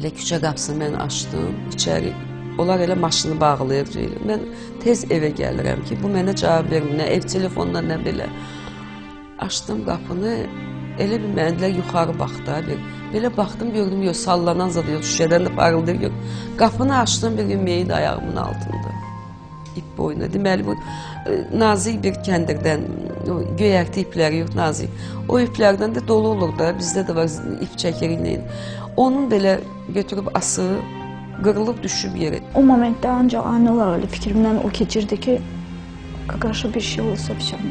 Elə küçə qapısını mən açdım, içəri, onlar elə maşını bağlayıb deyil. Mən tez evə gəlirəm ki, bu mənə cavab vermir, nə ev telefonla, nə belə. Açdım qapını, elə bir mənilər yuxarı baxdı, belə baxdım, gördüm, yox, sallanan zadı, yox, şüşədən də parıldayır, yox. Qapını açdım, bir gün meyid ayağımın altında. İp boyuna, deməli bu nazik bir kəndirdən, göyərti ipləri yox, nazik. O iplərdən də dolu olur da, bizdə də var, ip çəkirik. Onun belə götürüb asığı, qırılıb düşüb yeri. O momentdə ancaq ani olaraq fikrimdən o keçirdi ki, qarşı bir şey olsa biçəm,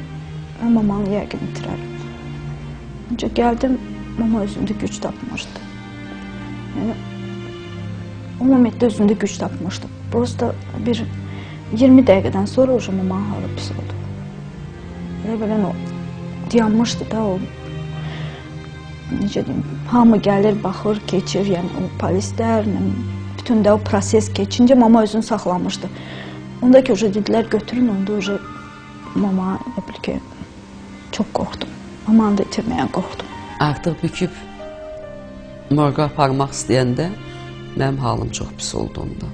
mən mamanı yəqin itirərəm. Ancaq gəldim, mama özündə güc tapmışdı. Yəni, o momentdə özündə güc tapmışdı. Prosta bir 20 dəqiqədən sonra o mamanın halı pis oldu. Belə o dayanmışdı da o, necə deyim, hamı gəlir, baxır, keçir, yəni o polislər, bütün də o proses keçincə mama özünü saxlamışdı. Onda ki, dedilər, götürün, onda mama, nə bil ki, çox qorxdum. Mamanı da itirməyən qorxdum. Artıq büküb morqa aparmaq istəyəndə mənim halım çox pis oldu onda.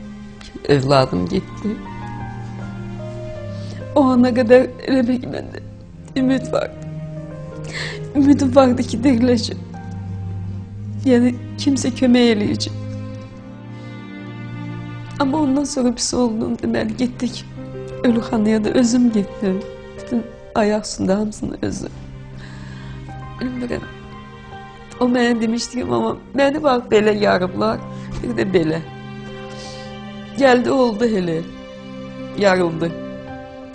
Övladım getdi. O ana qədər elə bil ki, məndə ümid vardı. Ümidim vardı ki, dəqiqləşib. Yəni, kimsə kömək eləyəcək. Amma ondan sonra pis oldum, deməli, getdik. Ölüxanaya da özüm getdim. Bütün ayaq üstündə hamısını özüm. Bilmirəm. O mənə demişdi ki, mama, məni bax, belə yarıblar, bir də belə. Gəldi, oldu elə. Yarıldı.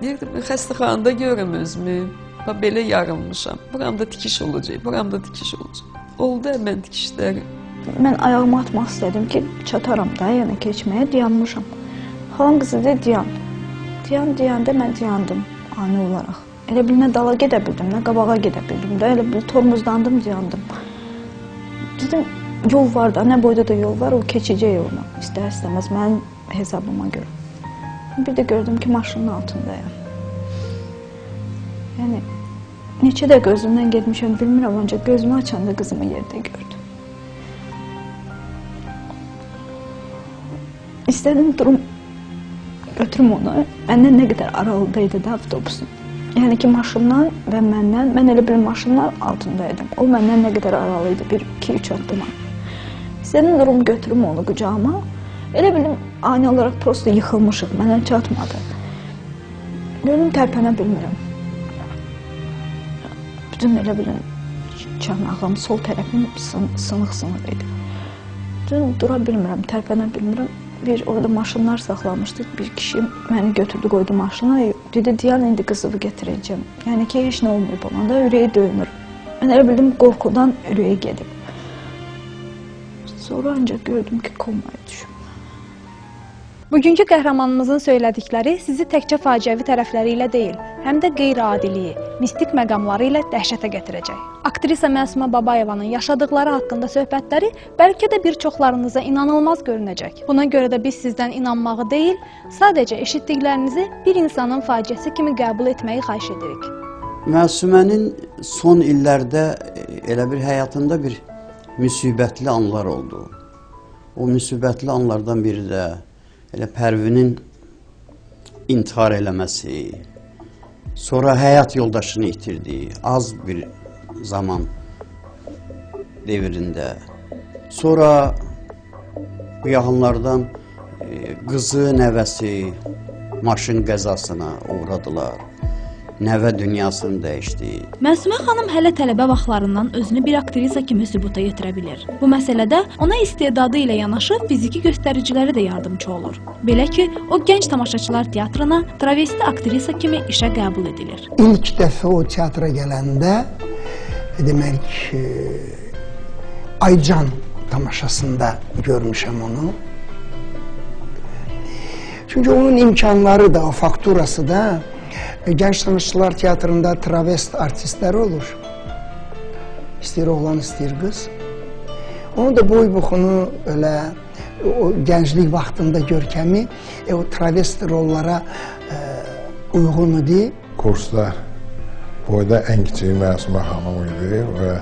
Deyirdim, xəstəxanada görürəm özümü. Bax, belə yarılmışam. Buramda tikiş olacaq, buramda tikiş olacaq. Oldu həmən tikişləri. Mən ayağımı atmaq istədim ki, çataram da, yəni keçməyə, dayanmışam. Xalam qızı da dayan. Dayandı, mən dayandım ani olaraq. Elə bil nə dala gedə bildim, nə qabağa gedə bildim də, elə bil tormuzdandım, dayandım. Dedim, yol var da, nə boyda da yol var, o keçəcək yoluna. İstər-istəməz mənim hesabıma görə. Bir də gördüm ki, maşının altındayım. Yəni, neçə dəqiqə özümdən getmişəm, bilmirəm, ancaq gözümü açanda qızımı yerdə gördüm. İstədim durum, götürüm onu, məndən nə qədər aralıdaydı da avtobusun. Yəni ki, maşından və məndən, mən elə bir maşınlar altındaydım. O məndən nə qədər aralıydı, bir, 2-3 addıma. İstədim durum, götürüm onu qucağıma. Elə bilim, ani olaraq prosto yıxılmışıq, mənə çatmadı. Gördüm, tərpənə bilmirəm. Bütün elə bilim, çanağım, sol tərəfim sınıq-sınıq idi. Bütün dura bilmirəm, tərpənə bilmirəm. Bir orada maşınlar saxlamışdı, bir kişi məni götürdü, qoydu maşına. Dedi, dayan, indi qızıvı getirəcəm. Yəni ki, heç nə olmayıb olanda, ürəyi döyünür. Mən elə bildim, qorxudan ürəyi gedib. Sonra ancaq gördüm ki, komaya düşüm. Bugünkü qəhrəmanımızın söylədikləri sizi təkcə faciəvi tərəfləri ilə deyil, həm də qeyri-adiliyi, mistik məqamları ilə dəhşətə gətirəcək. Aktrisa Məsumə Babayevanın yaşadıqları haqqında söhbətləri bəlkə də bir çoxlarınıza inanılmaz görünəcək. Buna görə də biz sizdən inanmağı deyil, sadəcə eşitdiklərinizi bir insanın faciəsi kimi qəbul etməyi xahiş edirik. Məsumənin son illərdə elə bir həyatında bir müsibətli anlar oldu. O müsibətli anlardan biri də elə Pərvinin intihar eləməsi, sonra həyat yoldaşını itirdi, az bir zaman devrində. Sonra bu yaxınlardan qızı, nəvəsi maşın qəzasına uğradılar. Nəvə dünyasını dəyişdi. Məsumə xanım hələ tələbə vaxtlarından özünü bir aktrisa kimi sübuta yetirə bilir. Bu məsələdə ona istedadı ilə yanaşı fiziki göstəriciləri də yardımcı olur. Belə ki, o gənc tamaşaçılar teatrına travesti aktrisa kimi işə qəbul edilir. İlk dəfə o teatra gələndə, demək, Aycan tamaşasında görmüşəm onu. Çünki onun imkanları da, o fakturası da, Gənc Tamaşaçılar Teatrında travest artistləri olur. İstəyir oğlan, istəyir qız. Onu da boy-buxunu, öyle, o gənclik vaxtında görkəmi, o travest rollara uyğun idi. Kurslar boyda ən kiçik Məsumə xanım idi və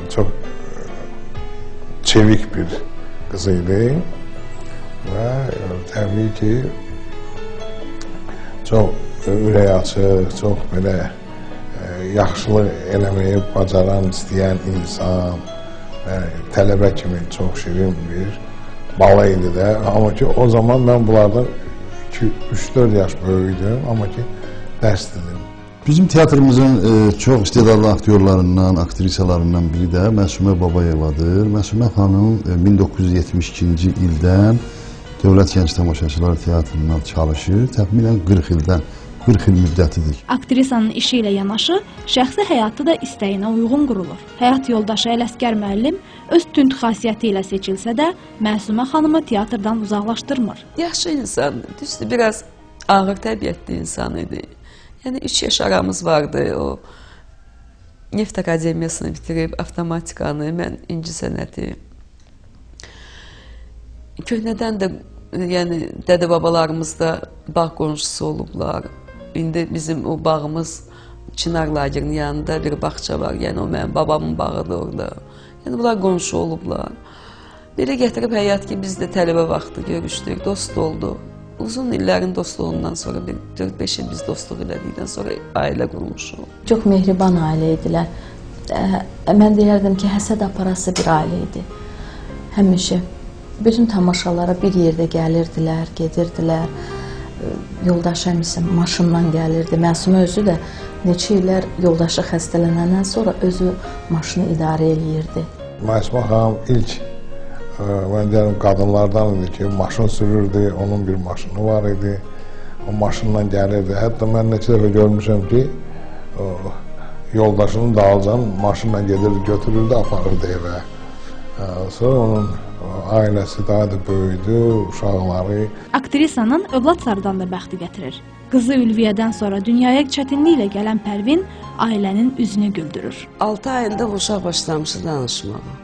çox çevik bir qızı idi və təbii ki, çox ürək açıq, çox belə yaxşılıq eləməyi bacaran, istəyən insan, tələbə kimi çox şirin bir bala idi də. Amma ki, o zaman mən bunlardan 3-4 yaş böyüydüm, amma ki, dərs dedim. Bizim teatrımızın çox istedadlı aktyorlarından, aktrisalarından biri də Məsumə Babayevadır. Məsumə xanım 1972-ci ildən Dövlət Gənc Tamaşaçılar Teatrından çalışır. Təxminən 40 il müddətidir. Aktrisanın işi ilə yanaşı, şəxsi həyatı da istəyinə uyğun qurulur. Həyat yoldaşı Ələsgər müəllim öz tünd xasiyyəti ilə seçilsə də, Məsumə xanımı teatrdan uzaqlaşdırmır. Yaxşı insandır, düzdür, biraz ağır təbiətli insan idi. Yəni 3 yaş aramız vardı, o Neft Akademiyasını bitirib, avtomatikanı, mən incəsənəti. Köhnədən də, yəni dədə-babalarımız da bağ qonşusu olublar. İndi bizim o bağımız Çınar Lagerinin yanında bir bağça var, yəni o mənim babamın bağıdır orada. Yəni bunlar qonşu olublar. Belə gətirib həyat ki, biz də tələbə vaxtı görüşdük, dost olduq. Uzun illərin dostluğundan sonra, 4-5 il biz dostluq elədikdən sonra ailə qurmuşuq. Çox mehriban ailə idilər. Mən deyərdim ki, həsəd aparası bir ailə idi. Həmişə bütün tamaşalara bir yerdə gəlirdilər, gedirdilər. Yoldaşı həmişə maşından gəlirdi. Məsumə özü də neçə illər yoldaşı xəstələnəndən sonra özü maşını idarə eləyirdi. Məsumə xanım ilk mən deyərəm, qadınlardan idi ki, maşın sürürdü, onun bir maşını var idi, o maşınla gəlirdi. Hətta mən neçə dəfə görmüşəm ki, yoldaşının dalcan maşınla gedirdi, götürürdü, aparırdı evə. Sonra onun ailəsi daha da böyüdü, uşaqları. Aktrisanın övlad sarıdan da bəxti gətirir. Qızı Ülviyyədən sonra dünyaya çətinliklə gələn Pərvin ailənin üzünü güldürür. 6 ayında uşaq başlamışdı danışmağa.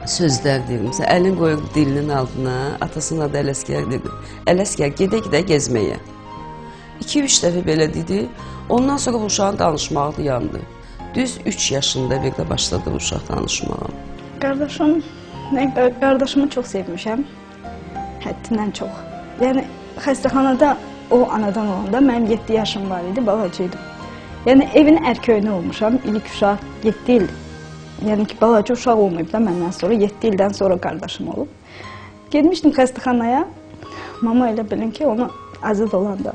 Sözlər deyir, məsələn, əlin qoyurdu dilinin altına, atasının adı Ələsgər dedi. Ələsgər, gedə-gedə gezməyə. 2-3 dəfə belə dedi, ondan sonra uşağın danışmağı yandı. Düz 3 yaşında bir də başladı uşaq danışmağa. Qardaşımı çox sevmişəm, həddindən çox. Yəni, xəstəxanada o anadan olanda mənim 7 yaşım var idi, balacıydım. Yəni, evin ərköyünü olmuşam, ilk uşaq 7 il. Yəni ki, balaca uşaq olmayıb da məndən sonra, 7 ildən sonra qardaşım olub. Gedmişdim xəstəxanaya, mama elə bilin ki, onu azad olanda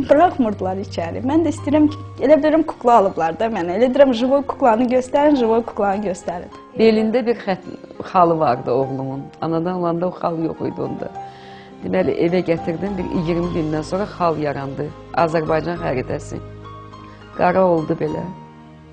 buraxmırdılar içəri. Mən də istəyirəm ki, elə bilirəm kukla alıblar da mənə. Elə deyirəm, jivoy kuklanı göstərin, jivoy kuklanı göstərin. Belində bir xalı vardı oğlumun. Anadan olanda o xal yox idi onda. Deməli, evə gətirdim, bir 20 gündən sonra xal yarandı. Azərbaycan xəritəsi. Qara oldu belə.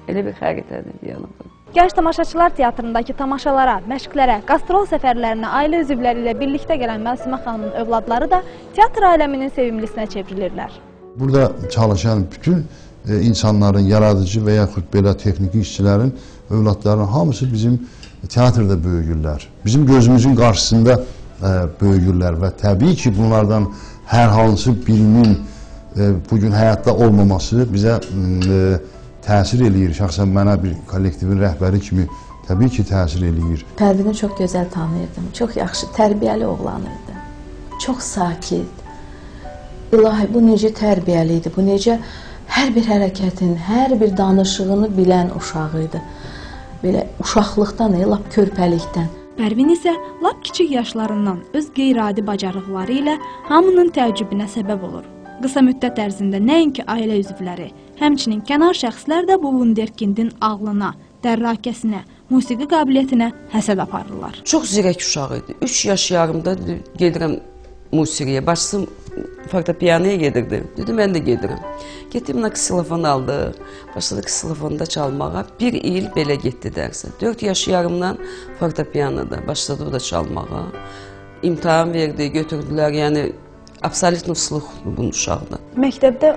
Elə bir xəritədir yanımda. Gənc Tamaşaçılar Teatrındakı tamaşalara, məşqlərə, qastrol səfərlərinə ailə üzvləri ilə birlikdə gələn Məsumə xanımın övladları da teatr aləminin sevimlisinə çevrilirlər. Burada çalışan bütün insanların, yaradıcı və yaxud belə texniki işçilərin, övladlarının hamısı bizim teatrda böyüyürlər. Bizim gözümüzün qarşısında böyüyürlər və təbii ki, bunlardan hər hansı birinin bugün həyatda olmaması bizə təsir eləyir. Şəxsən mənə bir kollektivin rəhbəri kimi təbii ki, təsir eləyir. Pərvini çox gözəl tanıyırdım. Çox yaxşı, tərbiyəli oğlan idi. Çox sakit. İlahi, bu necə tərbiyəli idi, bu necə hər bir hərəkətin, hər bir danışığını bilən uşaq idi. Belə uşaqlıqdan, lap körpəlikdən. Pərvin isə lap kiçik yaşlarından öz qeyri-adi bacarıqları ilə hamının təəccübünə səbəb olur. Qısa müddət ərzində nəinki ailə üzvləri, həmçinin kənar şəxslər də bu vunderkindin ağlına, dərrakəsinə, musiqi qabiliyyətinə həsəd aparırlar. Çox zirək uşaq idi. 3 yaş yarımda gedirəm musiqiyə. Başçım fortepianoya gedirdi. Dedi, mən də gedirəm. Getdim, ksilofon aldı. Başladı ksilofonda çalmağa. 1 il belə getdi dərsə. 4 yaş yarımdan fortepianoda başladı o da çalmağa. İmtahan verdi, götürdülər. Yəni, absolut usluqdur bunun uşaqda. Məktəbdə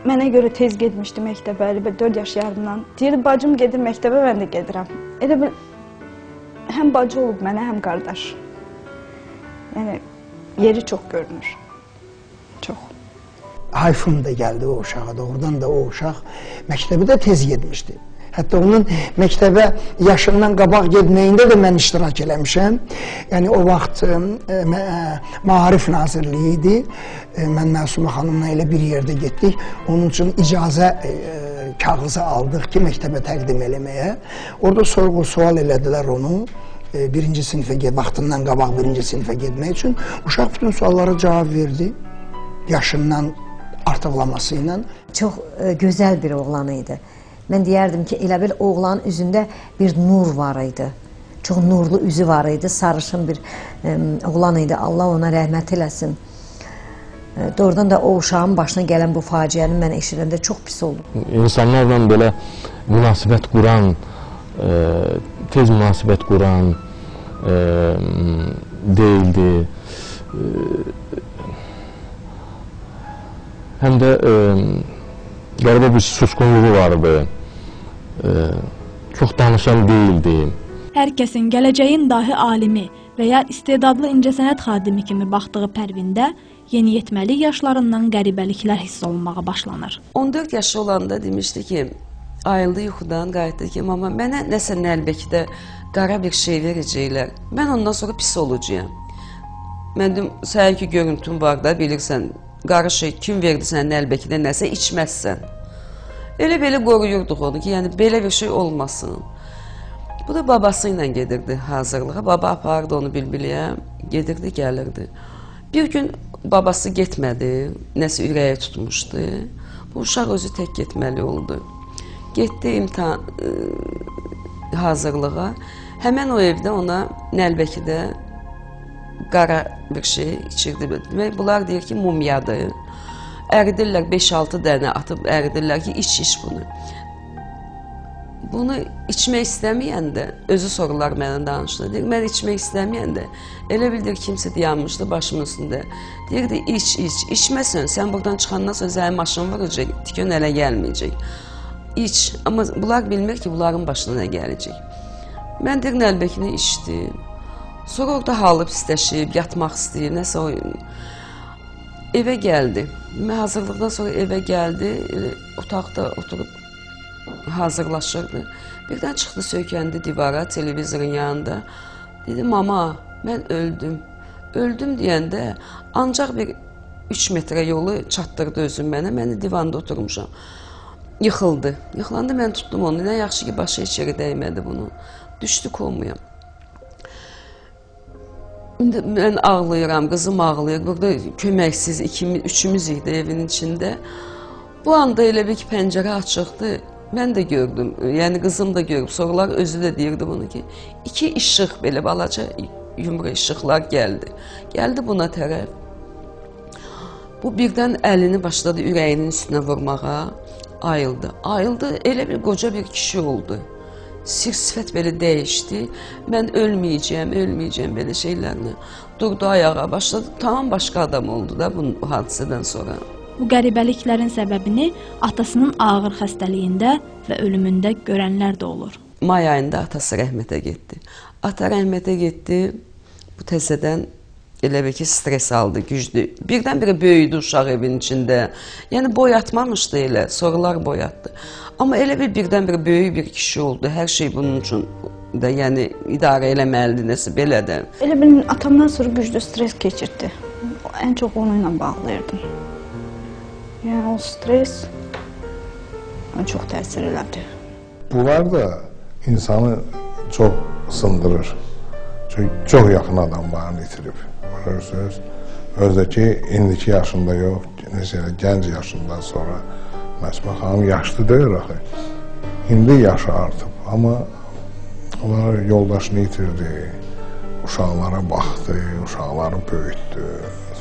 mənə görə tez getmişdi məktəbə, 4 yaş yarımdan. Deyirdi, bacım gedir məktəbə, mən də gedirəm. Elə bil, həm bacı olub mənə, həm qardaş. Yəni, yeri çox görünür. Çox. Hayfım da gəldi o uşağa, doğrudan da o uşaq məktəbə də tez getmişdi. Hətta onun məktəbə yaşından qabaq getməyində də mən iştirak eləmişəm. Yəni o vaxt Maarif Nazirliyi idi. Mən Məsumə xanımla elə bir yerdə getdik. Onun üçün icazə kağızı aldıq ki, məktəbə təqdim eləməyə. Orada sorğu-sual elədilər onu. Birinci sinifə, vaxtından qabaq birinci sinifə getmək üçün. Uşaq bütün suallara cavab verdi. Yaşından artıqlaması ilə. Çox gözəl bir oğlan idi. Mən deyərdim ki, elə bil oğlanın üzündə bir nur var idi. Çox nurlu üzü var idi, sarışın bir oğlan idi. Allah ona rəhmət eləsin. Doğrudan da o uşağın başına gələn bu faciəni mən eşidəndə çox pis oldum. İnsanlarla belə münasibət quran, tez münasibət quran deyildi. Həm də qəribə bir susqunluğu vardı. Çox danışan deyildi. Hər kəsin gələcəyin dahi alimi və ya istedadlı incəsənət xadimi kimi baxdığı Pərvində yeniyetməlik yaşlarından qəribəliklər hiss olunmağa başlanır. 14 yaşı olanda demişdi ki, ayıldı yuxudan, qayıtdı ki, mama, mənə nəsə nəlbəkdə qara bir şey verəcəklər. Mən ondan sonra pis olacağım. Mən deyim, sənin ki, görüntün var da, bilirsən, qara şey kim verdi sənə nəlbəkdə nəsə içməzsən. Elə belə qoruyurduq onu ki, yəni belə bir şey olmasın. Bu da babası ilə gedirdi hazırlığa. Baba apardı onu bilbiliyə, gedirdi, gəlirdi. Bir gün babası getmədi, nəsə ürəyi tutmuşdu. Bu uşaq özü tək getməli oldu. Getdi imtahan hazırlığa. Həmən o evdə ona nəlbəkidə qara bir şey içirdi. Və bunlar deyir ki, mumyadır. Əridirlər, 5-6 dənə atıb əridirlər ki, iç bunu. Bunu içmək istəməyəndə, özü sorular mənə danışdı. Deyir, mən içmək istəməyəndə, elə bildir kimsə dayanmışdı başımın üstündə. Deyirdi, içməsən, sən buradan çıxandan sonra sənin maşın vuracaq, tikən ələ gəlməyəcək. İç, amma bunlar bilmir ki, bunların başına nə gələcək. Mən deyir, nəlbəkini içdim. Sonra orada halı pisləşib, yatmaq istəyir, nəsə o... Evə gəldi. Mən hazırlıqdan sonra evə gəldi, otaqda oturub hazırlaşırdı. Birdən çıxdı, söykəndi divara, televizorun yanında. Dedi, mama, mən öldüm. Öldüm deyəndə ancaq bir 3 metrə yolu çatdırdı özüm mənə. Mən divanda oturmuşam. Yıxıldı. Yıxılandı, mən tutdum onu. Nə yaxşı ki, başı içeri dəymədi bunu. Düşdü komaya. Mən ağlayıram, qızım ağlayır. Burada köməksiz, üçümüz idi evin içində. Bu anda elə bir ki, pəncərə açıqdı. Mən də gördüm, yəni qızım da görüb, sorular özü də deyirdi bunu ki, 2 işıq belə balaca yumru işıqlar gəldi. Gəldi buna tərəf. Bu birdən əlini başladı ürəyinin üstünə vurmağa, ayıldı. Ayıldı, elə bir qoca bir kişi oldu. Sifət belə dəyişdi. Mən ölməyəcəyəm belə şeylərlə. Durdu ayağa, başladı, tamam başqa adam oldu da bu hadisədən sonra. Bu qəribəliklərin səbəbini atasının ağır xəstəliyində və ölümündə görənlər də olur. May ayında atası rəhmətə getdi. Ata rəhmətə getdi, bu təzədən elə bir ki, stres aldı, güclü. Birdən-birə böyüdü uşaq evin içində. Yəni boyatmamışdı elə, sorular boyatdı. Amma elə birdən-birə böyük bir kişi oldu. Hər şey bunun üçün də yəni idarə eləməlidir, nəsə belə də. Elə benim atamdan sonra güclü stres keçirdi. Ən çox onunla bağlayırdım. Yəni o stres çox təsir elədi. Bunlar da insanı çox sındırır. Çünki çox yaxın adamlarını itirib. Görürsünüz, özdəki indiki yaşında yox, necə gənc yaşından sonra Məsumə xanım yaşlı deyil axı. İndi yaşı artıb, amma onlar yoldaşını itirdi, uşaqlara baxdı, uşaqları böyütdü,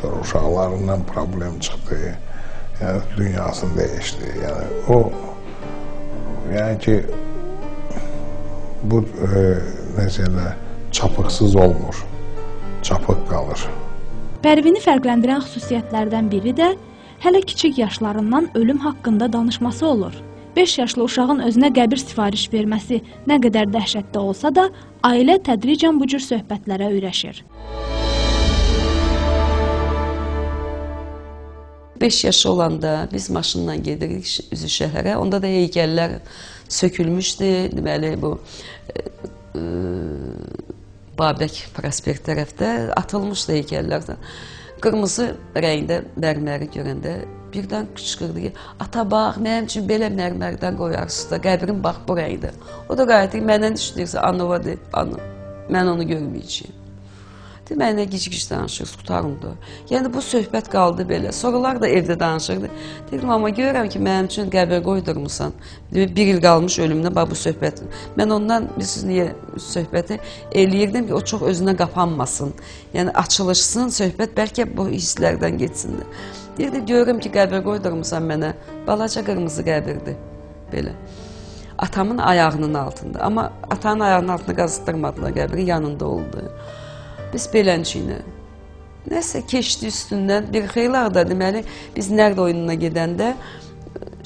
sonra uşaqlarından problem çıxdı. Yəni, dünyasını dəyişdi. Yəni, o, yəni ki, bu, necə elə, çapıqsız olmur, çapıq qalır. Pərvini fərqləndirən xüsusiyyətlərdən biri də hələ kiçik yaşlarından ölüm haqqında danışması olur. 5 yaşlı uşağın özünə qəbir sifariş verməsi nə qədər dəhşətli olsa da, ailə tədricən bu cür söhbətlərə öyrəşir. 45 yaşı olanda biz maşınla gedirik üzü şəhərə. Onda da heykəllər sökülmüşdü. Deməli, bu Babək prospekt tərəfdə atılmışdı heykəllərdən. Qırmızı rəngdə mərməri görəndə birdən qışqırdı ki, ata bax, mənim üçün belə mərmərdən qoyarsınız da, qəbrim bax bu rəngdə. O da qayıtdı ki, məndən düşünürsə, anova deyil, anı, mən onu görməyəcəyim. Mənə gic-gic danışırız, qutarımdır. Yəni, bu söhbət qaldı belə. Sorular da evdə danışırdı. Dedim, amma görürəm ki, mənim üçün qəbir qoydurmuşsan. Bir il qalmış ölümünə, bax bu söhbət. Mən ondan, bilirsiniz, niyə söhbəti eləyirdim ki, o çox özünə qapanmasın. Yəni, açılışsın, söhbət bəlkə bu hisslərdən geçsin. Deyirdi, görürüm ki, qəbir qoydurmuşsan mənə. Balaca qırmızı qəbirdir, belə. Atamın ayağının altında. Amma atanın ayağının altında qazıtdırmadılar, qəbirin yanında oldu. Biz belənçiyinə, nəsə keçdi üstündən, bir xeyli ağda deməli, biz nərd oyununa gedəndə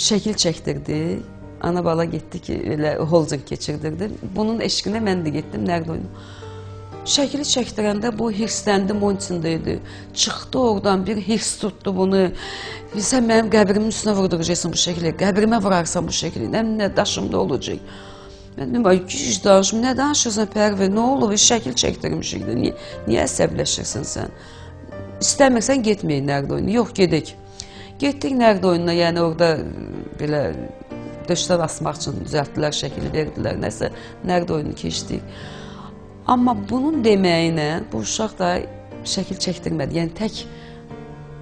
şəkil çəkdirdik. Ana bala getdi ki, elə holding keçirdirdi. Bunun eşqinə mən də getdim nərd oyunu. Şəkili çəkdirəndə bu hirsləndi, monçində idi. Çıxdı oradan, bir hirs tutdu bunu. Sən mənim qəbrimin üstünə vurduracaqsın bu şəkili, qəbrimə vurarsan bu şəkili, nə daşımda olacaq. Mən dedim, ay güc danışım, nə danışırsan Pərvin, nə olub, şəkil çəkdirmişik, niyə əsəbləşirsən sən? İstəmirsən, getməyin nərd oyunu, yox, gedək. Getdik nərd oyununa, yəni orada belə döşdən asmaq üçün düzəltdilər, şəkili verdilər, nəsə nərd oyunu keçdik. Amma bunun deməyinə bu uşaq da şəkil çəkdirmədi, yəni tək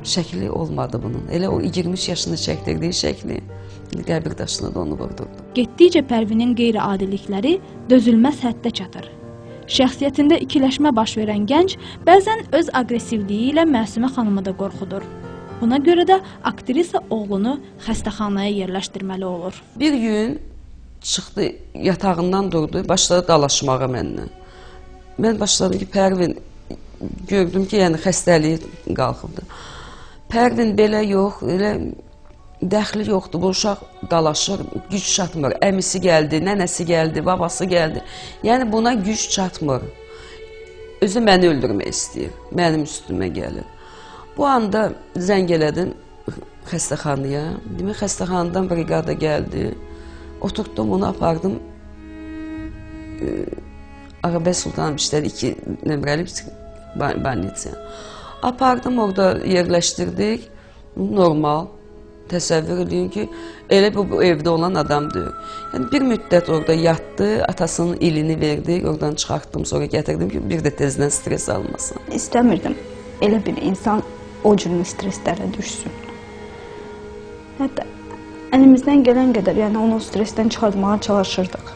şəkili olmadı bunun. Elə o 20 yaşında çəkdirdiyi şəkli. Qəbir daşına da onu vurdurdu. Getdikcə Pərvinin qeyri-adilikləri dözülməz həddə çatır. Şəxsiyyətində ikiləşmə baş verən gənc bəzən öz aqressivliyi ilə Məsumə xanımı da qorxudur. Buna görə də aktrisa oğlunu xəstəxanaya yerləşdirməli olur. Bir gün çıxdı, yatağından durdu, başladı dalaşmağa mənimlə. Mən başladım ki, Pərvin, gördüm ki, yəni xəstəliyi qalxıbdı. Pərvin belə yox, elə dəxli yoxdur, bu uşaq dalaşır, güc çatmır. Əmisi gəldi, nənəsi gəldi, babası gəldi. Yəni buna güc çatmır. Özü məni öldürmək istəyir, mənim üstümə gəlir. Bu anda zəng elədim xəstəxanaya. Demək, xəstəxanadan briqada gəldi. Oturdum, onu apardım. Ağabey Sultanım işlədi, 2 nömrəli banitsə. Apardım, orada yerləşdirdik. Normal. Təsəvvür edin ki, elə bu evdə olan adamdır. Yəni, bir müddət orada yatdı, atasının ilini verdi, oradan çıxartdım, sonra gətirdim ki, bir də tezdən stres almasın. İstəmirdim, elə bir insan o cür streslərə düşsün. Hətta əlimizdən gələn qədər, yəni onu stresdən çıxartmağa çalışırdıq.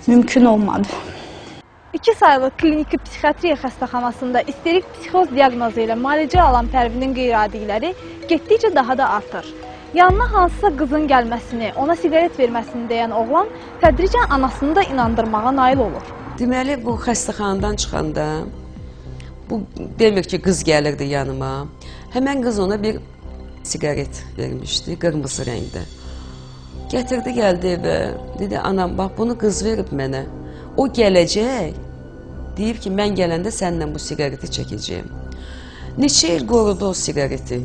Mümkün olmadı. 2 saylı kliniki psixiatriya xəstəxanasında isterik psixoz diaqnozu ilə müalicə alan Pərvinin qeyri-adilikləri getdikcə daha da artır. Yanına hansısa qızın gəlməsini, ona siqaret verməsini deyən oğlan tədricən anasını da inandırmağa nail olur. Deməli, bu xəstəxanadan çıxanda, bu demir ki, qız gəlirdi yanıma. Həmən qız ona bir siqaret vermişdi, qırmızı rəngdə. Gətirdi, gəldi evə, dedi, anam, bax, bunu qız verib mənə. O gələcək, deyib ki, mən gələndə səninlə bu siqareti çəkəcəyim. Neçə il qorudu o siqareti?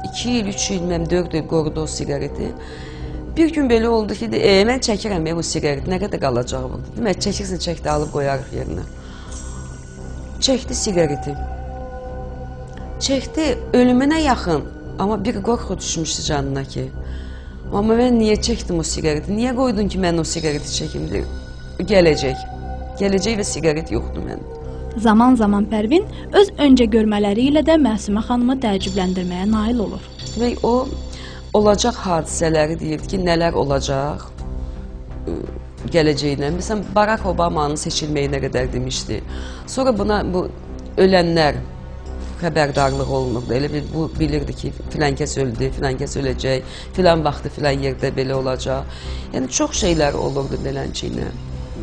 2 il, 3 il, 4 il qorudu o siqareti. Bir gün belə oldu ki, mən çəkirəm bu siqareti, nə qədər qalacaq bu? Demək, çəkirsin, çəkdi, alıb qoyarıq yerinə. Çəkdi siqareti. Çəkdi, ölümünə yaxın, amma bir qorxu düşmüşdü canına ki. Amma mən niyə çəkdim o siqareti? Niyə qoydun ki, mən o siqareti çəkim deyir? Gələcək. Gələcək və siqaret yoxdur mənim. Zaman-zaman Pərvin öz öncə görmələri ilə də Məsumə xanımı təəccübləndirməyə nail olur. Demək, o olacaq hadisələri deyirdi ki, nələr olacaq gələcəyinə. Məsələn, Barack Obama'nın seçilməyinə qədər demişdi. Sonra buna bu ölənlər xəbərdarlıq olunurdu. Elə bu bilirdi ki, filan kəs öldü, filan kəs öləcək, filan vaxtı, filan yerdə belə olacaq. Yəni, çox şeylər olurdu belənçiyinə.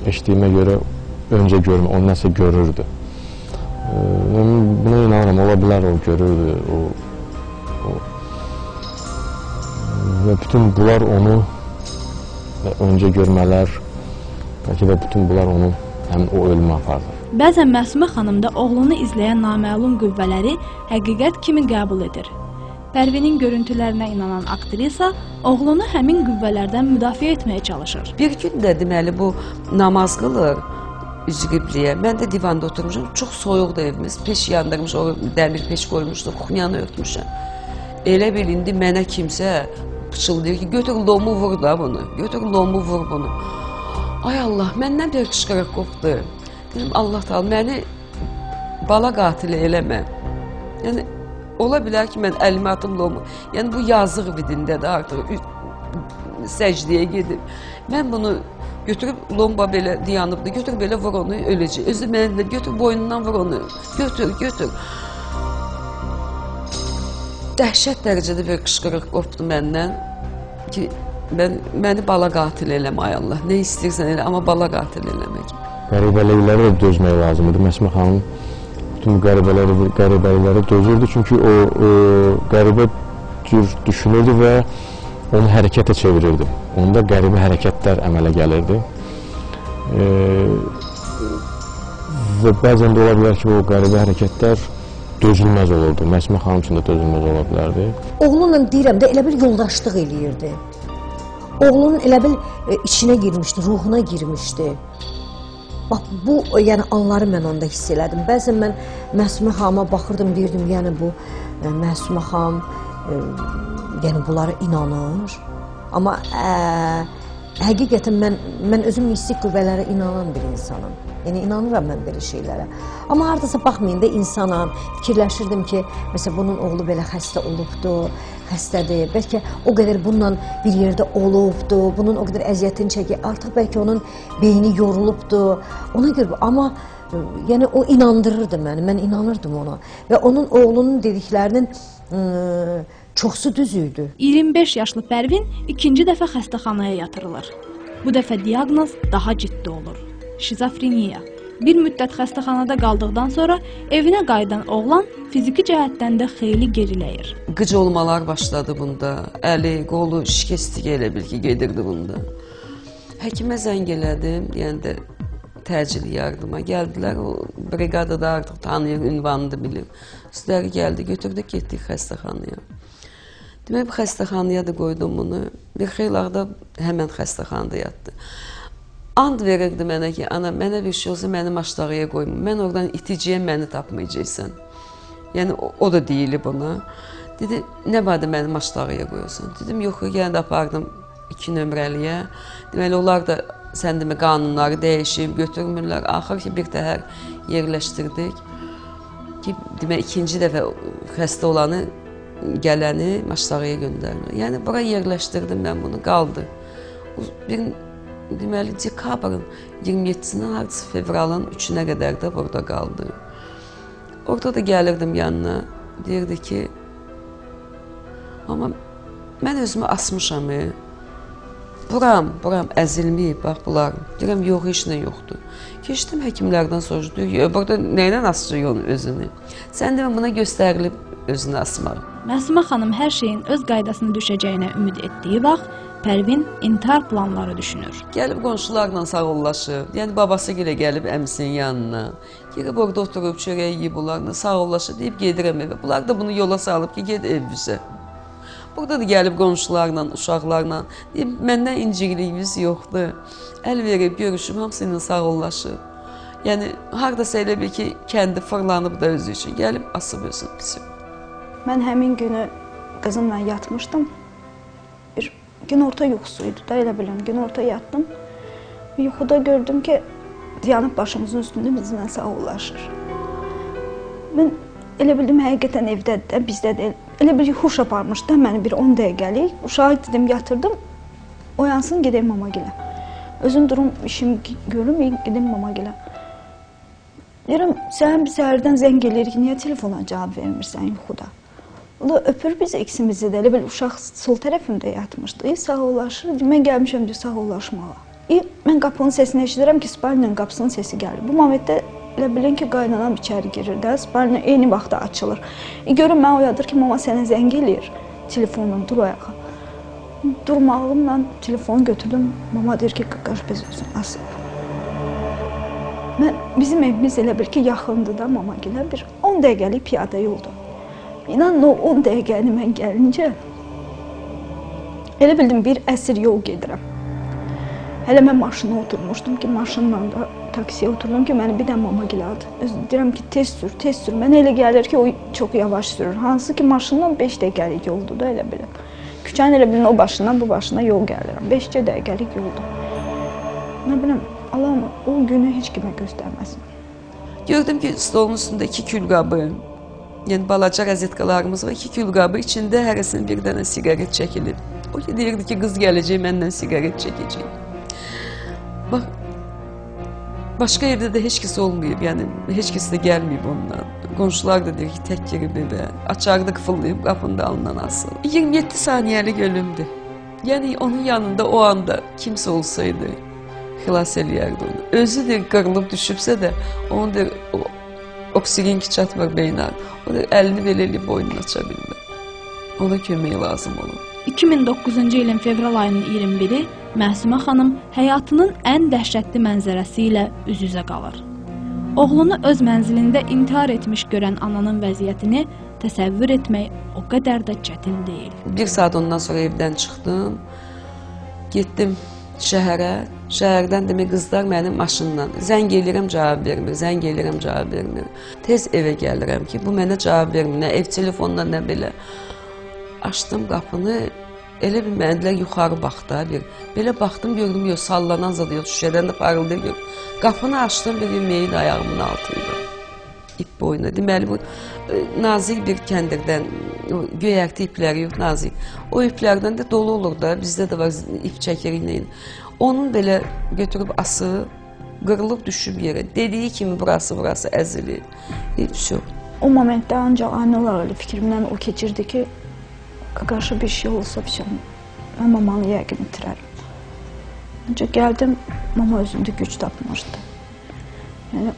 Eşitdiyimə görə öncə görmə, onu nəsə görürdü. Buna inanıram, ola bilər o görürdü. Və bütün bunlar onu, öncə görmələr, bəlkə də bütün bunlar onu həmin o ölümə apardı. Bəzən Məsumə xanım da oğlunu izləyən naməlum qüvvələri həqiqət kimi qəbul edir. Pərvinin görüntülərinə inanan aktrisa oğlunu həmin qüvvələrdən müdafiə etməyə çalışır. Bir gün də deməli bu namaz qılır üzrübliyə. Mən də divanda oturmuşam. Çox soyuqdur evimiz. Peş yandırmış, o dəmir peş qoymuşduq. Kuxnyanı örtmüşəm. Elə bil indi mənə kimsə pıçıldayır ki, götür lomu vur da bunu. Götür lomu vur bunu. Ay Allah, məndən bir qışqırıq qopdu. Dedim, Allah Taala məni bala qatili eləmə. Yəni ola bilər ki, mən əlimi atım lomu. Yəni bu yazıq vidində də artıq səcdiyə gedib. Mən bunu götürüb lomba belə dayanıbdı. Götür belə vur onu, öləcək. Özü mənimlə götür boynundan vur onu. Götür, götür. Dəhşət dərəcədə bir qışqırıq qopdu məndən ki, məni bala qatil eləmə, ay Allah. Nə istəyirsən elə, amma bala qatil eləmək. Qəribəlikləri də dözmək lazımdır. Məsumə xanım bütün qəribəlikləri dözürdü. Çünki o qəribə cür düşünürdü və onu hərəkətə çevirirdi. Onda qəribə hərəkətlər əmələ gəlirdi. Və bəzən də ola bilər ki, o qəribə hərəkətlər dözülməz olurdu. Məsumə xanım üçün də dözülməz ola bilərdi. Oğlunla deyirəm də elə bir yoldaşlıq eləyirdi. Oğlunun elə bil içinə girmişdi, ruhuna girmişdi. Bax, bu yəni anları mən onda hiss elədim. Bəzən mən Məsumə xanıma baxırdım, deyirdim, yəni bu Məsumə xanım yəni bunlara inanır. Amma həqiqətən mən özüm mistik qüvvələrə inanan bir insanım. Yəni inanıram mən belə şeylərə. Amma hardasa baxmayın da insanam, fikirləşirdim ki, məsələn bunun oğlu belə xəstə olubdu, xəstədir. Bəlkə o qədər bununla bir yerdə olubdu, bunun o qədər əziyyətini çəkir. Artıq bəlkə onun beyni yorulubdu. Ona görə amma yəni o inandırırdı məni, mən inanırdım ona. Və onun oğlunun dediklərinin çoxsu düz idi. 25 yaşlı Pərvin ikinci dəfə xəstəxanaya yatırılır. Bu dəfə diaqnoz daha ciddi olur. Şizofreniya. Bir müddət xəstəxanada qaldıqdan sonra evinə qayıdan oğlan fiziki cəhətdən də xeyli geriləyir. Qıc olmalar başladı bunda. Əli, qolu şikəstik elə bil ki, gedirdi bunda. Həkimə zəng elədim, yəni də təcili yardıma gəldilər. O briqadada artıq tanıyır, ünvanını bilir. Üstləri gəldi, götürdük, getdik xəstəxanaya. Demək, bu xəstəxanaya da qoydum bunu. Bir xeyli ağda həmən xəstəxanada yatdı. And verirdi mənə ki, ana, mənə bir şey olsa məni maşdağıya qoyma. Mən oradan iticiyəm, məni tapmayacaqsan. Yəni, o da deyili buna. Dedi, nə badə məni maşdağıya qoyursan? Dedim, yox, yəni də apardım 2 nömrəliyə. Deməli, onlar da sən demə qanunları dəyişib, götürmürlər. Axır ki, bir təhər yerləşdirdik ki, demə, ikinci dəfə xəstə olanı, gələni maşdağıya göndərmir. Yəni, bura yerləşdirdim mən bunu, qaldı. Deməli, dekabrın 27-sindən hardasa fevralın 3-nə qədər də burada qaldı. Orada da gəlirdim yanına, deyirdi ki, amma mən özümü asmışam, buram əzilməyib, bax, bunlar. Deyirəm, yox, heç nə yoxdur. Keçdim həkimlərdən soruşdu, burada nə ilə asacaq onu özünü? Sən demə, buna göstərilib özünü asmaq. Məsumə xanım hər şeyin öz qaydasına düşəcəyinə ümid etdiyi vaxt, Pərvin intihar planları düşünür. Gəlib qonşularla sağollaşıb, yəni babası gilə gəlib əmsinin yanına. Girib orada oturub, çörək yiyib onlarla sağollaşıb, deyib gedirəm evə. Bunlar da bunu yola salıb ki, ged evvizə. Burada da gəlib qonşularla, uşaqlarla, deyib, məndən incikliğimiz yoxdur. Əl verib, görüşüb, hamısı ilə sağollaşıb. Yəni, haradasa elə bil ki, kəndi fırlanıb da özü üçün, gəlib asıb özünü pisib. Mən həmin günü qızımla yatmışdım. Bir günorta yuxusuydu da, elə biləm, günorta yatdım. Yuxuda gördüm ki, yanıb başımızın üstündə bizimlə sağollaşır. Mən elə bildim, həqiqətən evdədir də, bizdədir. Elə bir yuxuş aparmışdı da, məni bir 10 dəqiqəlik. Uşağı dedim, yatırdım, oyansın, gedeyim mamagilə. Özüm durum, işim görüm, gedeyim mamagilə. Deyirəm, sən bir səhərdən zəng eləyirik, niyə telefona cavab vermirsən yuxuda? O da öpür bizi ikisimizi də, elə bil uşaq sol tərəfimdə yatmışdı, sağollaşır. Mən gəlmişəm diyor, sağollaşmağa. Mən qapının sesini eşidirəm ki, spalinin qapısının sesi gəlir. Bu momentdə elə bilin ki, qaynanam içəri girir də, spalinin eyni vaxtda açılır. Görüm, mən oyadır ki, mama sənə zəng eləyir, telefonla, dur ayağa. Durmağımla telefonu götürdüm, mama deyir ki, qaqaş bez özünü asıb. Bizim evimiz elə bil ki, yaxındır da mamagilə, bir 10 dəqiqəlik piyada yoldur. İnanın o 10 dəqiqəni mən gəlincə, elə bildim bir əsir yol gedirəm. Hələ mən maşına oturmuşdum ki, maşınla da taksiyə oturdum ki, məni bir də mamagilə aldı. Deyirəm ki, tez sür, tez sür. Mənə elə gəlir ki, o çox yavaş sürür. Hansı ki, maşından 5 dəqiqəlik yoldur da elə biləm. Küçənin elə bilin o başından bu başına yol gəlirəm. 5 dəqiqəlik yoldur. Nə biləm, Allahım o günü heç kimə göstərməsin. Gördüm ki, stolun üstündə 2 külqabı, yəni balaca rozetkalarımız var. 2 külqabı, içində hərəsinin bir dənə siqaret çəkilib. O ki, deyirdi ki, qız gələcək, məndən siqaret çəkəcək. Bax, başqa evdə də heç kəs olmayıb, yəni heç kəs də gəlməyib ondan. Qonşular da deyir ki, tək girib evə, açarı da qıfıllayıb, qapının da alından asıl. 27 saniyəlik ölümdür. Yəni onun yanında o anda kimsə olsaydı, xilas eləyərdi onu. Özüdür qırılıb düşübsə də, onun da oksigen ki çatmır beynə. O da əlini belə eləyib boynunu aça bilmir. Ona kömək lazım olur. 2009-cu ilin fevral ayının 21-i Məsumə xanım həyatının ən dəhşətli mənzərəsi ilə üz-üzə qalır. Oğlunu öz mənzilində intihar etmiş görən ananın vəziyyətini təsəvvür etmək o qədər də çətin deyil. 1 saat ondan sonra evdən çıxdım, getdim şəhərə. Şəhərdən demək qızlar mənim maşınla. Zəng eləyirəm, cavab vermir, zəng eləyirəm, cavab vermir. Tez evə gəlirəm ki, bu mənə cavab vermir, nə ev telefonla, nə belə. Açdım qapını, elə bir məndilər yuxarı baxdı, belə baxdım, gördüm, yox, sallanan zad yox, şüşədən də parıldayıb, yox. Qapını açdım, bir meyin ayağımın altıydı, ip boyuna. Deməli, bu nazik bir kəndirdən, göyərti ipləri yox, nazik. O iplərdən də dolu olur da, bizdə də var ip çəkəri. Onun belə götürüb ası, qırılıb düşüb yerə. Dediyi kimi burası əzilir. O momentdə ancaq ani olaraq fikrimdən o keçirdi ki, qarşı bir şey olsa mən mamanı yəqin itirərəm. Ancaq gəldim, mama özündə güc tapmışdı. Yəni,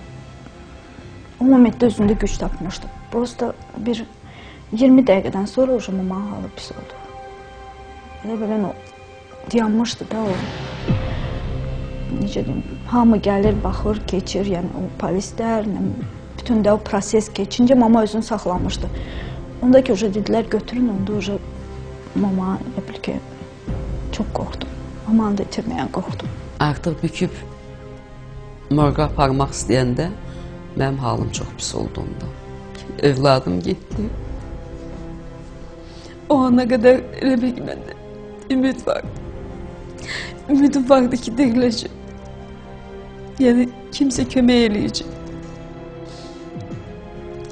o momentdə özündə güc tapmışdı. Prosta bir 20 dəqiqədən sonra o mamanın halı pis oldu. Elə bilən o dayanmışdı da o. Necə deyim, hamı gəlir, baxır, keçir, yəni o polislər, bütün də o proses keçincə mama özünü saxlamışdı. Onda ki, dedilər, götürün, onda mama, elə bil ki, çox qorxdum. Mamanı da itirməyən qorxdum. Artıq büküb morqa aparmaq istəyəndə mənim halım çox pis oldu onda. Övladım getdi. O ana qədər elə bil ki, məndə ümid vardı. Ümidim vardı ki, diriləcək. Yəni, kimsə kömək eləyəcək.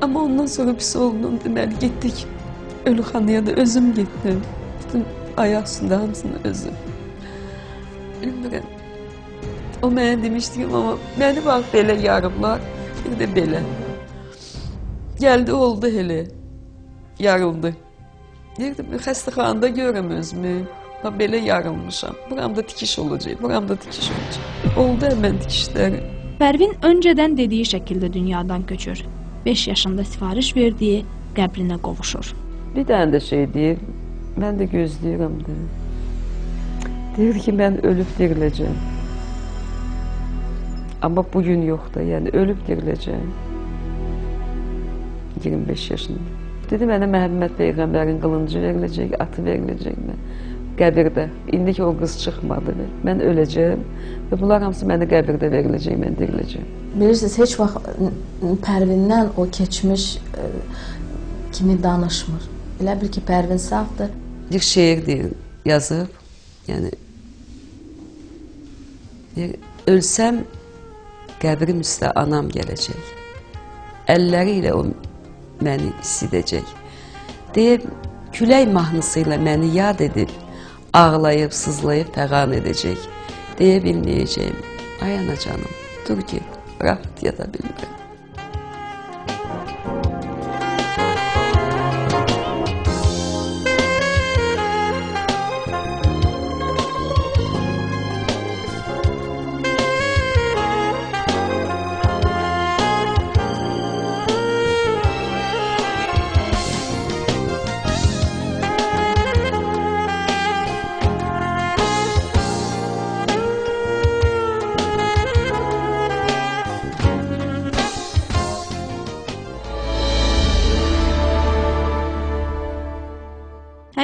Amma ondan sonra pis oldum, deməli, getdik. Ölüxanaya da özüm getdim. Bütün ayaq üstündə hamısını özüm. Bilmirəm. O mənə demişdi ki, ama məni bax belə yarımlar, bir də belə. Gəldi, oldu elə. Yarıldı. Deyirdim, xəstəxanada görəm özümü. Bax, belə yarılmışam. Buramda tikiş olacaq, buramda tikiş olacaq. Oldu həmən tikişləri. Pərvin öncədən dediyi şəkildə dünyadan köçür. 5 yaşında sifariş verdiyi qəbrinə qovuşur. Bir dənə də şey deyir, mən də gözləyirəm də. Deyir ki, mən ölüb diriləcəm. Amma bugün yox da, yəni ölüb diriləcəm. 25 yaşında. Dedi, mənə Məhəmməd Peyğəmbərin qılıncı veriləcək, atı veriləcək mən. Qəbirdə. İndi ki, o qız çıxmadı. Mən öləcəm və bunlar hamısı mənə qəbirdə veriləcək, mən diriləcəm. Bilirsiniz, heç vaxt Pərvindən o keçmiş kimi danışmır. Elə bil ki, Pərvin sağdır. Bir şeir deyir, yazıb, yəni ölsəm qəbrim üstə anam gələcək. Əlləri ilə o məni isidəcək. Deyib, külək mahnısı ilə məni yad edib, ağlayıb, sızlayıb fəğan edəcək. Deyə bilməyəcəyim. Ay ana canım, dur ki, rahat yata bilmirəm.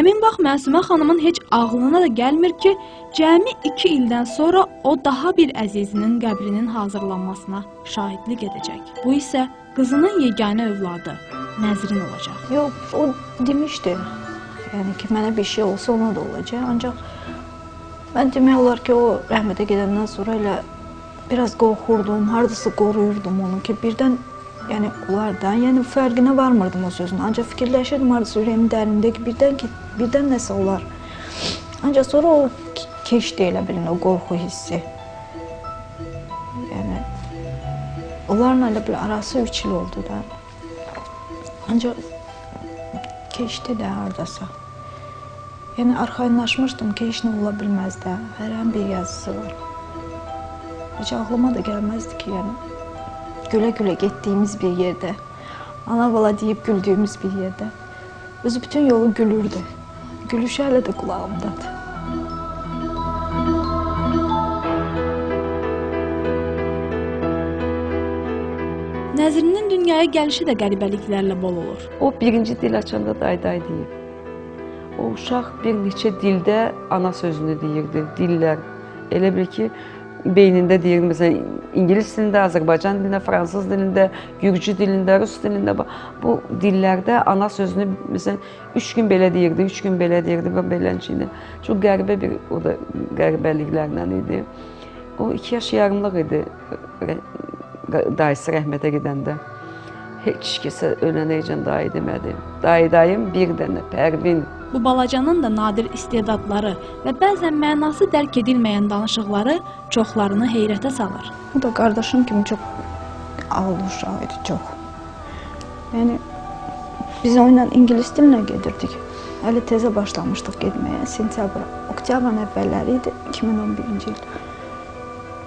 Həmin vaxt Məsumə xanımın heç ağlına da gəlmir ki, cəmi 2 ildən sonra o daha bir əzizinin qəbrinin hazırlanmasına şahidlik edəcək. Bu isə qızının yeganə övladı Nəzrin olacaq. Yox, o demişdi. Yəni ki, mənə bir şey olsa ona da olacaq. Ancaq mən demək olar ki, o rəhmətə gedəndən sonra elə biraz qorxurdum, hardasa qoruyurdum onu ki, birdən yəni onlardan, yəni fərqinə varmırdım o sözün. Ancaq fikirləşirdim hardasa ürəyimin dərində ki, birdən nəsə olar. Ancaq sonra o keçdi elə bilin, o qorxu hissi. Yəni, onlarla elə bir arası 3 il oldu da. Ancaq keçdi də hardasa. Yəni, arxayınlaşmışdım ki, heç nə ola bilməz də. Hərən bir yazısı var. Heç ağlıma da gəlməzdi ki, yəni, gülə-gülə getdiyimiz bir yerdə, ana-bala deyib güldüyümüz bir yerdə. Özü bütün yolu gülürdü. Gülüşü hələ də qulağımdadır. Nəzrinin dünyaya gəlişi də qəribəliklərlə bol olur. O birinci dil açanda day-day deyib. O uşaq bir neçə dildə ana sözünü deyirdi, dillər. Elə bil ki, beynində deyirdi, məsələn, İngilis dilində, Azərbaycan dilində, Fransız dilində, Gürcü dilində, Rus dilində. Bu dillərdə ana sözünü, məsələn, 3 gün belə deyirdi, 3 gün belə deyirdi və beləcə. Çox qəribə bir, o da qəribəliklərlə idi. O 2 yaş yarımlıq idi dayısı rəhmətə gedəndə. Heç kəsə ölənəcən dayı demədi. Dayım bir dənə, Pərvin. Bu balacanın da nadir istedadları və bəzən mənası dərk edilməyən danışıqları çoxlarını heyrətə salır. O da qardaşım kimi çox ağıllı uşaq idi, çox. Yəni, biz onunla İngilis dilinə gedirdik. Hələ tezə başlamışdıq getməyə, sentyabr, oktyabrın əvvəlləri idi, 2011-ci il.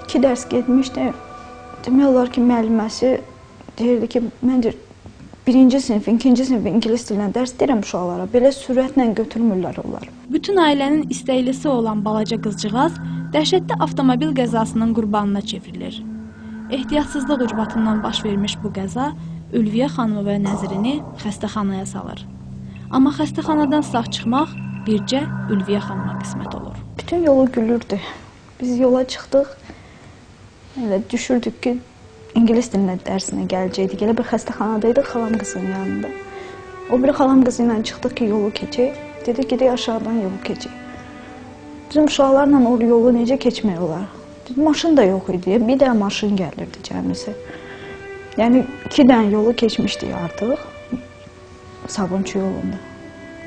2 dərs getmişdi. Demək olar ki, müəlliməsi deyirdi ki, mən deyir, 1-ci sinif, 2-ci sinif İngilis dilinə dərs deyirəm uşaqlara, belə sürətlə götürmürlər onlar. Bütün ailənin istəklisi olan balaca qızcığaz dəhşətli avtomobil qəzasının qurbanına çevrilir. Ehtiyatsızlıq ucbatından baş vermiş bu qəza Ülviyə xanımı və Nəzrini xəstəxanaya salır. Amma xəstəxanadan sağ çıxmaq bircə Ülviyə xanıma qismət olur. Bütün yolu gülürdü. Biz yola çıxdıq, elə düşürdük ki, İngilis dilinə dərsinə gələcəkdik. Elə bir xəstəxanadaydıq xalam qızının yanında. O bir xalam qızı ilə çıxdıq ki, yolu keçək. Dedi, gedək aşağıdan yolu keçək. Bizim uşaqlarla o yolu necə keçmək olar? Dedi, maşın da yox idi. Bir dənə maşın gəlirdi cəmisi. Yəni, 2 dənə yolu keçmişdik artıq. Sabunçu yolunda.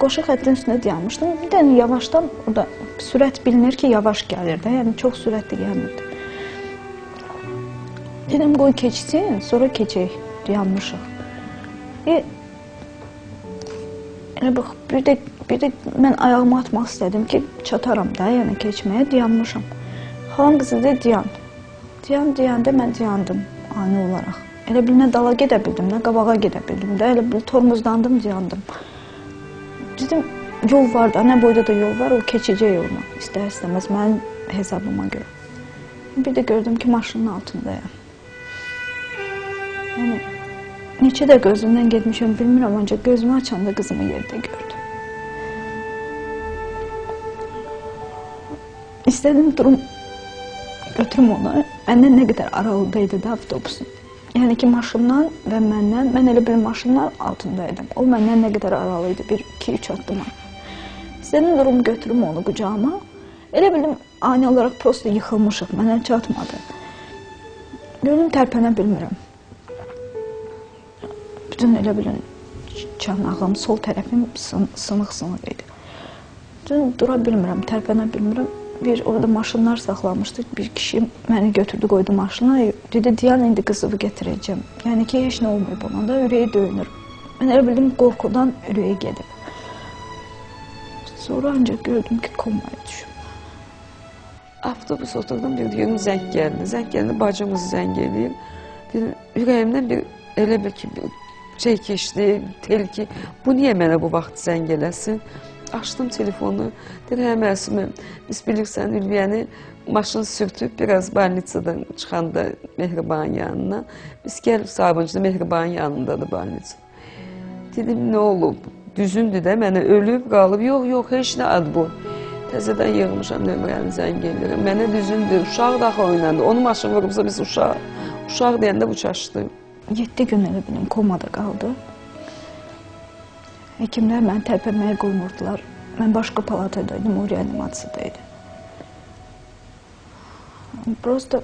Qoşu xəttin üstündə dayanmışdım. Bir dənə yavaşdan, o da sürət bilinir ki, yavaş gəlir də. Yəni, çox sürətli gəlmirdi. Dedim, qoy keçsin, sonra keçək, dayanmışıq. Elə bax, bir də mən ayağımı atmaq istədim ki, çataram da, yəni keçməyə, dayanmışam. Xalam qızı dedi, dayan. Deyəndə mən dayandım, ani olaraq. Elə bil nə dala gedə bildim, nə qabağa gedə bildim də, elə bil tormuzdandım, dayandım. Dedim, yol var da, nə boyda da yol var, o keçəcək yoluna, istər-istəməz mənim hesabıma görə. Bir də gördüm ki, maşının altındayam. Yəni, neçə də gözümdən getmişəm, bilmirəm, ancaq gözümü açanda qızımı yerdə gördüm. İstədim durum, götürüm onu. Məndən nə qədər aralıdaydı da avtobusun. Yəni ki, maşından və məndən, mən elə bir maşından altındaydım. O məndən nə qədər aralıydı, 1-2-3 addıma. İstədim durum, götürüm onu qucağıma. Elə bildim, ani olaraq prosto yıxılmışıq, mənə çatmadı. Gördüm, tərpənə bilmirəm. Bütün elə bilin, çanağım, sol tərəfim sınıq-sınıq idi. Bütün dura bilmirəm, tərpənə bilmirəm. Orada maşınlar saxlamışdı, bir kişi məni götürdü, qoydu maşına. Dedi, dayan, indi qızıvı gətirəcəm. Yəni ki, heç nə olmayıb ona da, ürəyi döyünür. Mən elə bildim, qorxudan ürəyi gedib. Sonra ancaq gördüm ki, komaya düşüm. Avtobus oturdum, bir gün zəng gəldi. Zəng gəldi, bacımız zəng eləyir. Dedim, ürəyimdən elə bir ki, şey keçdi, tel ki, bu niyə mənə bu vaxt zəng eləsin? Açdım telefonu, deyir, hə, Məsumə, biz bilirsən, Ülviyəni maşın sürtüb, biraz balnitsadan çıxanda Mehribanın yanına. Biz gəlib Sabuncuda, Mehribanın yanındadır balnitsa. Dedim, nə olub? düzündür də, mənə ölüb, qalıb, yox, heç nə ad bu. Təzədən yığmışam nömrəni, zəng edirəm. Mənə düzündür, uşaq da axı oynandı. Onu maşın vurubsa biz uşaq deyəndə bu çaşdı. 7 gün elə bilim komada qaldı. Həkimlər məni tərpənməyə qoymurdular. Mən başqa palatadaydım, o reanimasiyadaydı. Prosta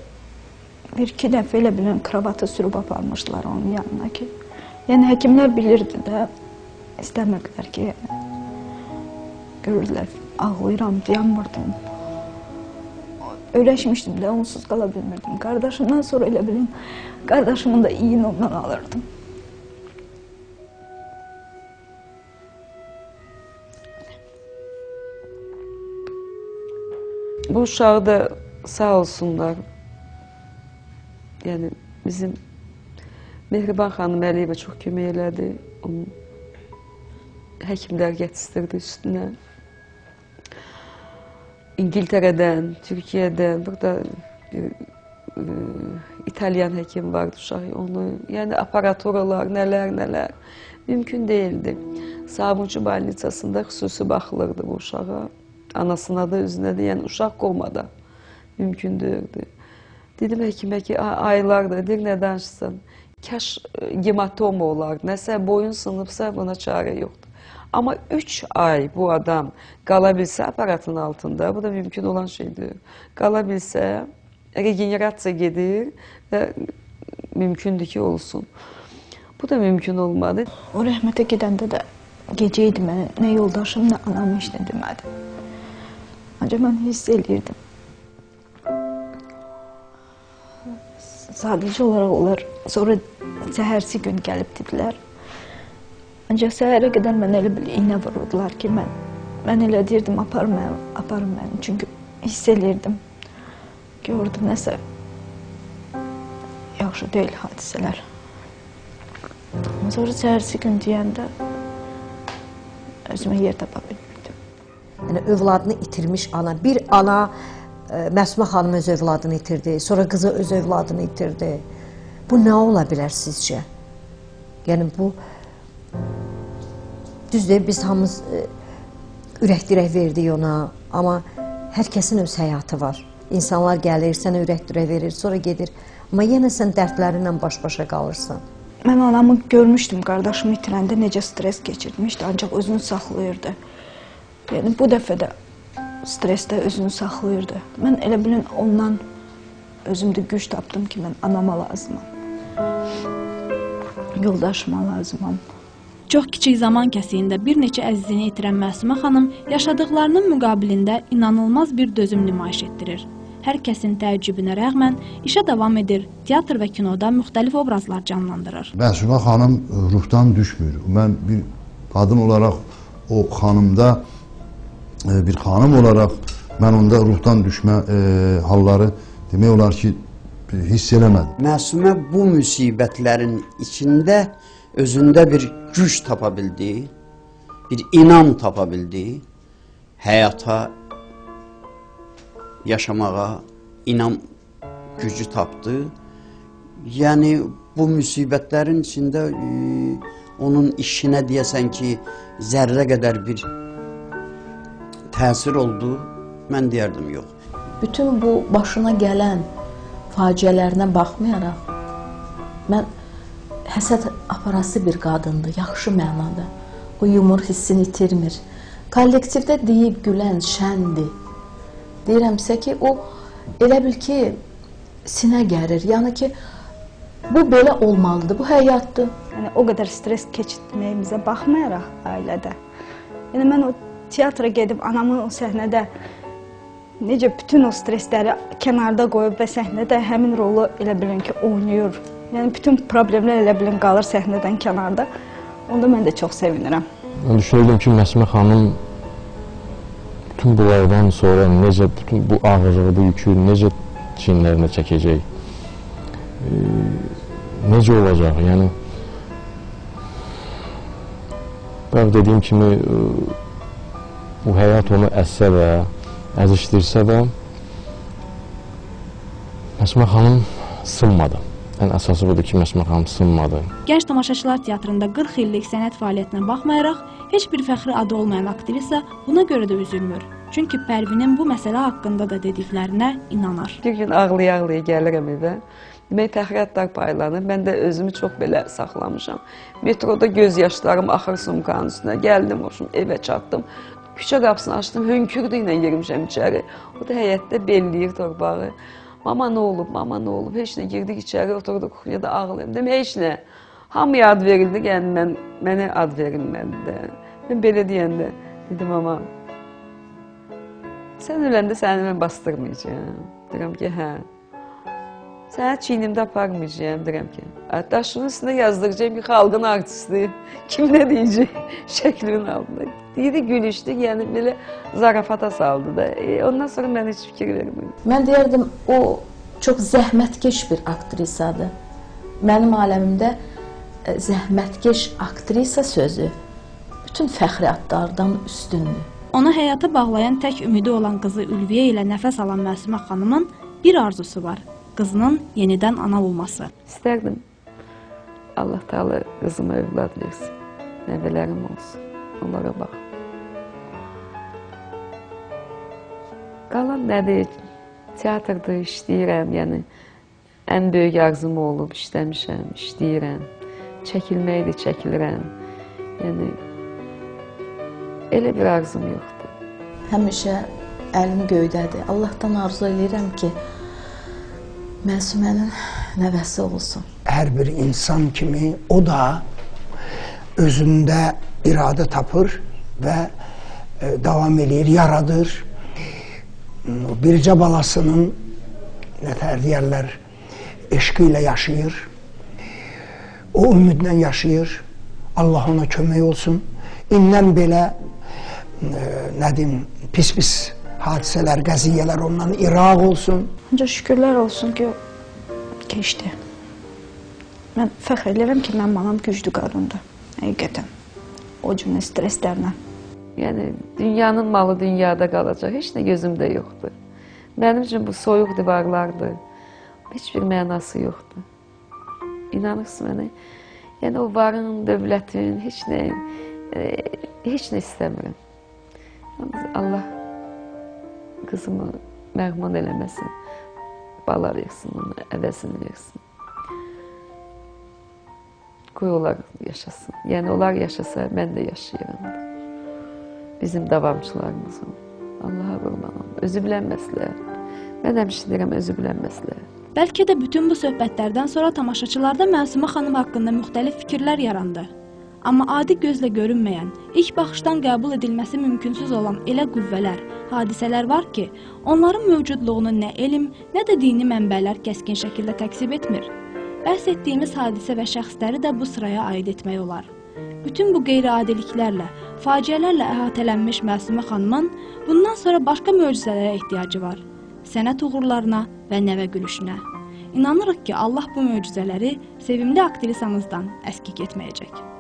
bir-iki dəfə elə bilən kravatı sürüb aparmışdılar onun yanına ki. Yəni həkimlər bilirdi də, istəmirdilər ki, görürdülər, ağlayıram, dayanmırdım. Öləşmişdim də, onsuz qala bilmirdim. Qardaşımdan sonra elə bilin, qardaşımın da iyini ondan alırdım. Bu uşağı da sağ olsunlar. Yəni bizim Mehriban xanım Əliyevə çox kömək elədi. Onun həkimlər gətirdi üstünə. İngiltərədən, Türkiyədən, burada İtalyan həkim vardı uşaq onu. Yəni aparaturalar, nələr. Mümkün deyildi. Sabunçu balnicasında xüsusi baxılırdı bu uşağa. Anasına da, özünə də, yəni uşaq komada. Mümkün deyildi. Dedim həkimə ki, aylardır, deyir, nə danışsın? Kaş hematoma olardı, nəsə boyun sınıbsa buna çarə yoxdur. Amma 3 ay bu adam qala bilsə aparatın altında, bu da mümkün olan şeydir. Qala bilsə, regenerasiya gedir və mümkündür ki, olsun. Bu da mümkün olmadı. O rəhmətə gedəndə də gecə idi mənə, nə yoldaşım, nə anam heç nə demədi. Ancaq mən hiss eləyirdim. Sadəcə olaraq onlar sonra səhərsi gün gəlib dedilər. Ancaq səhərə qədər mən elə bir iynə vururdular ki, mən elə deyirdim, aparım məni. Çünki hiss eləyirdim, gördüm nəsə yaxşı deyil hadisələr. Sonra səhərsi gün deyəndə özümə yer tapa bilmirdim. Yəni, övladını itirmiş ana, bir ana Məsumə xanım öz övladını itirdi, sonra qızı öz övladını itirdi. Bu nə ola bilər sizcə? Yəni, bu düzdür, biz hamımız ürək-dirək verdik ona, amma hər kəsin öz həyatı var. İnsanlar gəlir, sənə ürək-dirək verir, sonra gedir. Amma yenə sən dərdlərinlə baş-başa qalırsan. Mən anamı görmüşdüm, qardaşımı itirəndə necə stres keçirmişdi, ancaq özünü saxlayırdı. Yəni, bu dəfə də stresdə özünü saxlayırdı. Mən elə bilin ondan özümdə güc tapdım ki, mən anama lazımam. Yoldaşıma lazımam. Çox kiçik zaman kəsiyində bir neçə əzizini itirən Məsumə xanım yaşadıqlarının müqabilində inanılmaz bir dözüm nümayiş etdirir. Hər kəsin təəccübünə rəğmən işə davam edir, teatr və kinoda müxtəlif obrazlar canlandırır. Məsumə xanım ruhdan düşmür. Mən bir qadın olaraq o xanımda, bir xanım olaraq mən onda ruhdan düşmə halları demək olar ki, hiss eləmədim. Məsumə bu müsibətlərin içində özündə bir güc tapa bildi, bir inam tapa bildi, həyata, yaşamağa inam gücü tapdı. Yəni, bu müsibətlərin içində onun işinə deyəsən ki, zərrə qədər bir təsir oldu, mən deyərdim, yox. Bütün bu başına gələn faciələrinə baxmayaraq, mən həsəd aparası bir qadındır, yaxşı mənada. O yumor hissini itirmir. Kollektivdə deyib gülən şəndir. Deyirəmsə ki, o elə bil ki, sinə gəlir. Yəni ki, bu belə olmalıdır, bu həyatdır. Yəni, o qədər stres keçirməyimizə baxmayaraq ailədə. Yəni, mən o teatra gedib anamın o səhnədə necə bütün o stresləri kənarda qoyub və səhnədə həmin rolu elə bilin ki, oynayır. Yəni, bütün problemlər elə bilin qalır səhnədən kənarda. Onda mən də çox sevinirəm. Mən düşünürdüm ki, Məsumə xanım bütün bunlardan sonra necə, bütün bu ağırlığı, bu yükü necə çiyinlərinə çəkəcək? Necə olacaq? Yəni, bəli, dediyim kimi, bu həyat onu əssə də, əzişdirsə də, Məsumə xanım sınmadı. Ən əsası budur ki, Məsumə xanım sınmadı. Gənc Tamaşaçılar Teatrında 40 illik sənət fəaliyyətinə baxmayaraq, Heç bir fəxri adı olmayan aktrisa buna görə də üzülmür. Çünki Pərvinin bu məsələ haqqında da dediklərinə inanır. Bir gün ağlaya-ağlaya gəlirəm evə. Demək, təxriyyatlar paylanır. Mən də özümü çox belə saxlamışam. Metroda göz yaşlarım axır sumkanın üstünə. Gəldim, hoşum, evə çatdım. Küçə qapısını açdım, hönkürdü ilə girmişəm içəri. O da həyətdə belləyir torbağı. Mama nə olub, mama nə olub? Heç nə, girdik içəri, oturduq kuxnyada ağlayım. Demək, heç nə. Hamıya ad verildi, yəni mənə ad verilmədi də. Mən belə deyəndə, dedim, mama, sən öləndə səni mən bastırmayacağım. Deyirəm ki, hə. Səni çiynimdə aparmayacağım, deyirəm ki. Daşının üstünə yazdıracağım ki, xalqın artisti. Kim nə deyəcək şəklimin altında. Deyirdi, gülüşdü, yəni belə zarafata saldı da. Ondan sonra mən heç fikir vermirdim. Mən deyərdim, o çox zəhmətkeş bir aktrisadır. Mənim aləmimdə zəhmətkeş aktrisa sözü bütün fəxri adlardan üstündür. Ona həyata bağlayan tək ümidi olan qızı Ülviyə ilə nəfəs alan Məsumə xanımın bir arzusu var. Qızının yenidən ana olması. İstərdim Allah Teala qızıma övlad versin. Nəvələrim olsun. Onlara bax. Qalan nədir? Teatrda işləyirəm. Yəni, ən böyük arzum olub, işləmişəm, işləyirəm. Çəkilməkdir, çəkilirəm. Yəni, elə bir arzum yoxdur. Həmişə əlim göydədir. Allahdan arzu edirəm ki, Məsumənin nəvəsi olsun. Hər bir insan kimi o da özündə iradə tapır və davam edir, yaradır. Bircə balasının, nətər deyərlər, eşqi ilə yaşayır. O ümidlə yaşayır. Allah ona kömək olsun. İndən belə, nə deyim, pis-pis hadisələr, qəziyyələr ondan iraq olsun. Ancaq şükürlər olsun ki, keçdi. Mən fəxr edirəm ki, mənim anam güclü qadındır. Həqiqətən. O cümlə stresslərlə. Yəni, dünyanın malı dünyada qalacaq. Heç nə gözümdə yoxdur. Mənim üçün bu soyuq divarlardır. Heç bir mənası yoxdur. İnanırsın mənə. Yəni, o varın, dövlətin, heç nə istəmirəm. Allah qızımı məğman eləməsin, bala versin, ona əvəzini versin. Qoy onlar yaşasın. Yəni, onlar yaşasa, mən də yaşayıram. Bizim davamçılarımızın. Allaha qurban olun. Özü bilənməslər. Mən həmişə deyirəm, özü bilənməslər. Bəlkə də bütün bu söhbətlərdən sonra tamaşaçılarda Məsumə xanım haqqında müxtəlif fikirlər yarandı. Amma adi gözlə görünməyən, ilk baxışdan qəbul edilməsi mümkünsüz olan elə qüvvələr, hadisələr var ki, onların mövcudluğunu nə elm, nə də dini mənbələr kəskin şəkildə təksib etmir. Bəhs etdiyimiz hadisə və şəxsləri də bu sıraya aid etmək olar. Bütün bu qeyri-adiliklərlə, faciələrlə əhatələnmiş Məsumə xanımın bundan sonra başqa möcüzələrə ehtiyacı var. Sənət uğurlarına və nəvə gülüşünə. İnanırıq ki, Allah bu möcüzələri sevimli aktrisamızdan əskik etməyəcək.